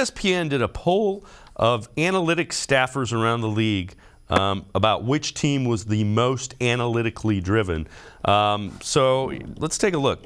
ESPN did a poll of analytics staffers around the league about which team was the most analytically driven. So let's take a look.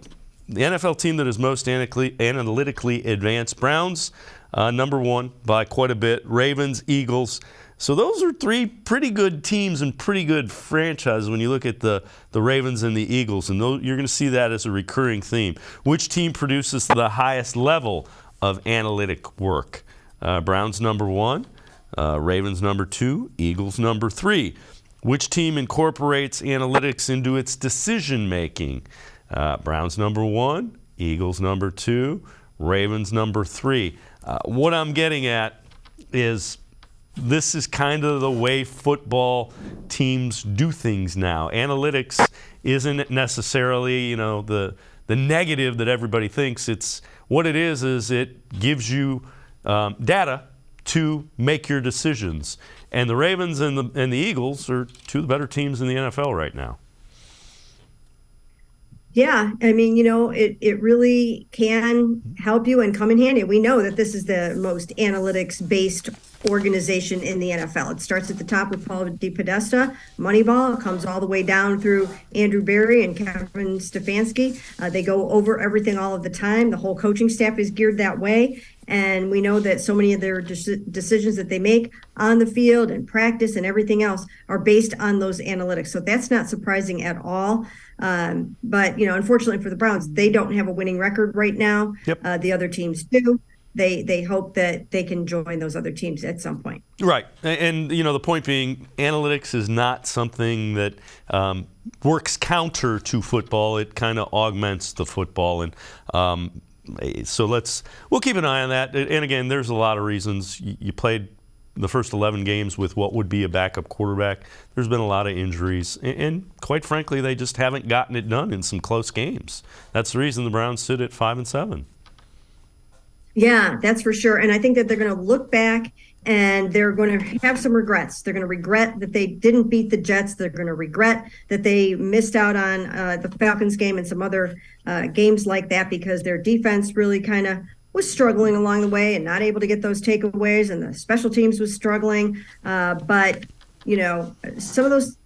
The NFL team that is most analytically advanced, Browns, number one by quite a bit. Ravens, Eagles. So those are three pretty good teams and pretty good franchises when you look at the Ravens and the Eagles. And you're going to see that as a recurring theme. Which team produces the highest level of analytic work? Browns number one, Ravens number two, Eagles number three. Which team incorporates analytics into its decision making? Browns number one, Eagles number two, Ravens number three. What I'm getting at is this is kind of the way football teams do things now. Analytics isn't necessarily, the negative that everybody thinks. It's what it is it gives you data to make your decisions. And the Ravens and the Eagles are two of the better teams in the NFL right now. Yeah, I mean, it really can help you and come in handy. We know that this is the most analytics-based organization in the NFL. It starts at the top with Paul DePodesta, Moneyball, comes all the way down through Andrew Berry and Kevin Stefanski. They go over everything all of the time. The whole coaching staff is geared that way. And we know that so many of their decisions that they make on the field and practice and everything else are based on those analytics. So that's not surprising at all. But, unfortunately for the Browns, they don't have a winning record right now. Yep. The other teams do. They hope that they can join those other teams at some point. Right. And the point being, analytics is not something that works counter to football. It kind of augments the football. And so we'll keep an eye on that. And again, there's a lot of reasons. You played the first 11 games with what would be a backup quarterback. There's been a lot of injuries. And quite frankly, they just haven't gotten it done in some close games. That's the reason the Browns sit at 5-7. Yeah, that's for sure. And I think that they're going to look back and they're going to have some regrets. They're going to regret that they didn't beat the Jets. They're going to regret that they missed out on the Falcons game and some other games like that because their defense really kind of was struggling along the way and not able to get those takeaways, and the special teams was struggling. But, some of those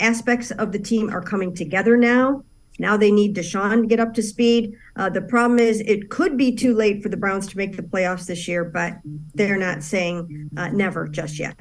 aspects of the team are coming together now. Now they need Deshaun to get up to speed. The problem is it could be too late for the Browns to make the playoffs this year, but they're not saying never just yet.